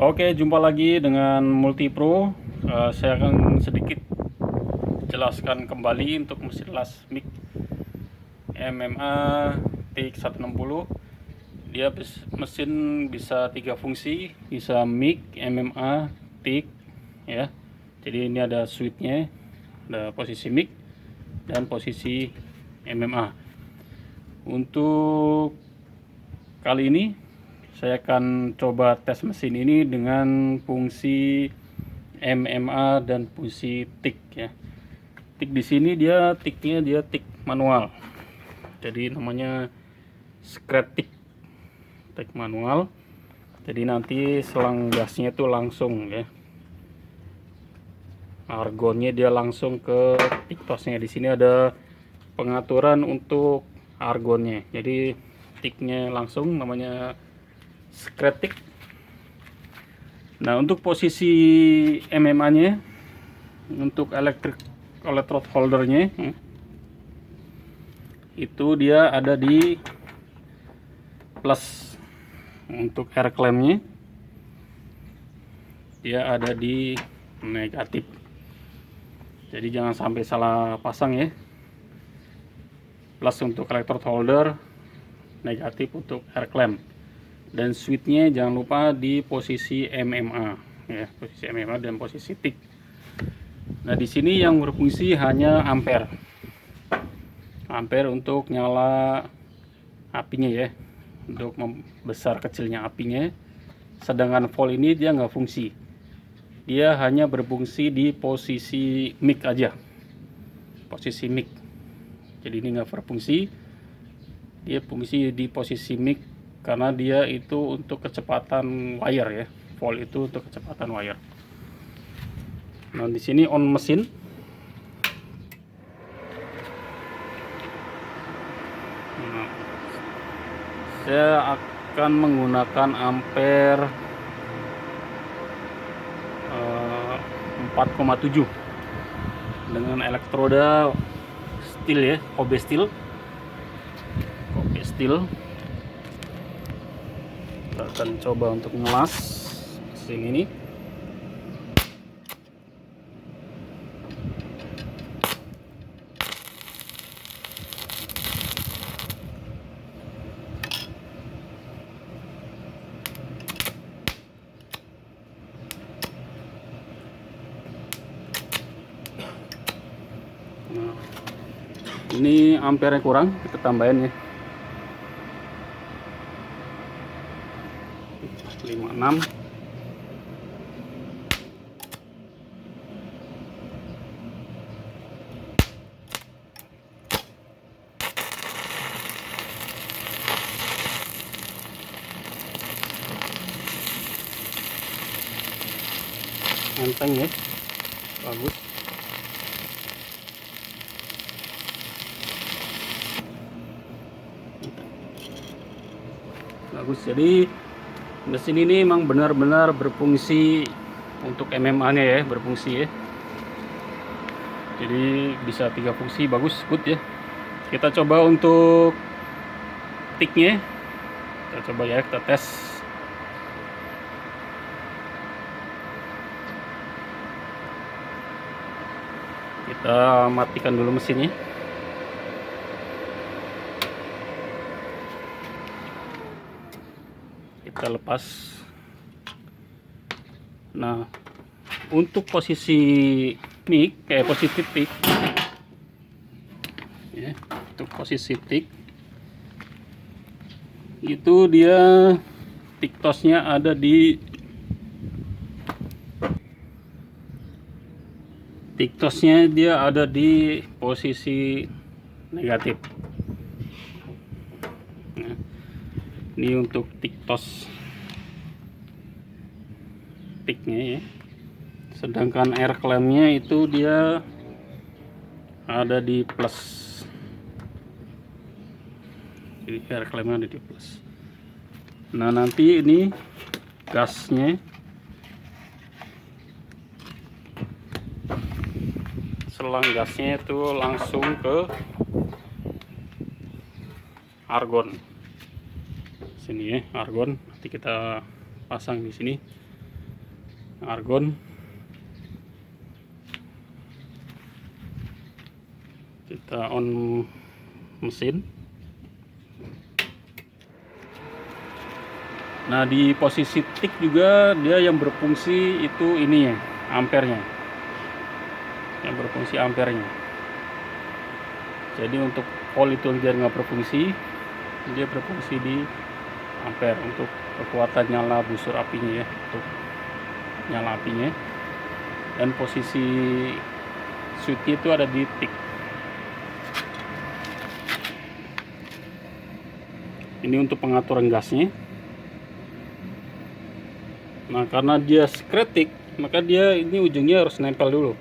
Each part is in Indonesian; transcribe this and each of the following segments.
Oke, jumpa lagi dengan Multipro. Saya akan sedikit jelaskan kembali untuk mesin las mic MMA TX160. Dia mesin bisa 3 fungsi, bisa mic, MMA, TX ya. Jadi ini ada switchnya, ada posisi mic dan posisi MMA. Untuk kali ini saya akan coba tes mesin ini dengan fungsi MMA dan fungsi tik ya. Tik di sini dia tik manual. Jadi namanya scratch tik manual. Jadi nanti selang gasnya itu langsung ya. Argonnya dia langsung ke tik tosnya. Di sini ada pengaturan untuk argonnya. Jadi tiknya langsung namanya scratch tik. Nah, untuk posisi MMA-nya, untuk electrode holdernya, itu dia ada di plus. Untuk air clamp-nya, dia ada di negatif. Jadi jangan sampai salah pasang ya. Plus untuk electrode holder, negatif untuk air clamp. Dan switchnya jangan lupa di posisi MMA ya, posisi MMA dan posisi tik. Nah, di sini yang berfungsi hanya ampere untuk nyala apinya ya, untuk membesar kecilnya apinya. Sedangkan volt ini dia nggak fungsi, dia hanya berfungsi di posisi mic aja, posisi mic. Jadi ini nggak berfungsi, dia fungsi di posisi mic karena dia itu untuk kecepatan wire ya, volt itu untuk kecepatan wire. Nah, di sini on mesin. Nah, saya akan menggunakan ampere 4,7 dengan elektroda steel ya, Kobe steel. Kita akan coba untuk ngelas mesin ini. Nah, ini ampere kurang, kita tambahin ya, 56. Enteng ya, bagus. Jadi mesin ini memang benar-benar berfungsi untuk MMA-nya ya, berfungsi ya. Jadi bisa 3 fungsi, bagus, good ya. Kita coba untuk tiknya. Kita coba ya, kita tes. Kita matikan dulu mesinnya. Kita lepas. Nah, untuk posisi mic kayak posisi tik ya, untuk posisi tik itu dia tik tosnya ada di posisi negatif. Nah, ini untuk tik tos tiknya ya. Sedangkan air clamp-nya itu dia ada di plus. Jadi air clamp-nya ada di plus. Nah, nanti ini gasnya selang gasnya itu langsung ke argon sini ya, argon. Nanti kita pasang di sini. argon. Kita on mesin. Nah, di posisi tik juga dia yang berfungsi itu ini ya, ampernya. Yang berfungsi ampernya. Jadi untuk volt itu dia nggak berfungsi, dia berfungsi di ampere untuk kekuatan nyala busur apinya ya, untuk nyala apinya. Dan posisi switch itu ada di tik. Ini untuk pengaturan gasnya. Nah, karena dia skretik, maka dia ini ujungnya harus nempel dulu.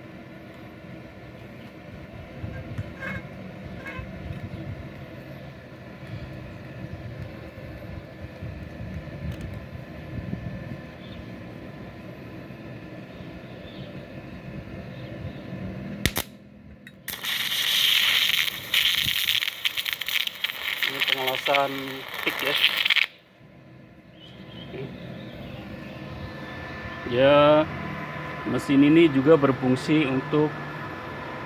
Ini pengelasan tik ya. Ya, mesin ini juga berfungsi untuk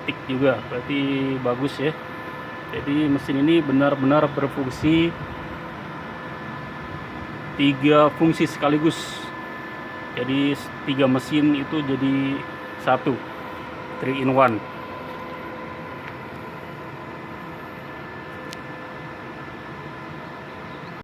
tik juga, berarti bagus ya. Jadi mesin ini benar-benar berfungsi 3 fungsi sekaligus. Jadi 3 mesin itu jadi 1, 3 in 1.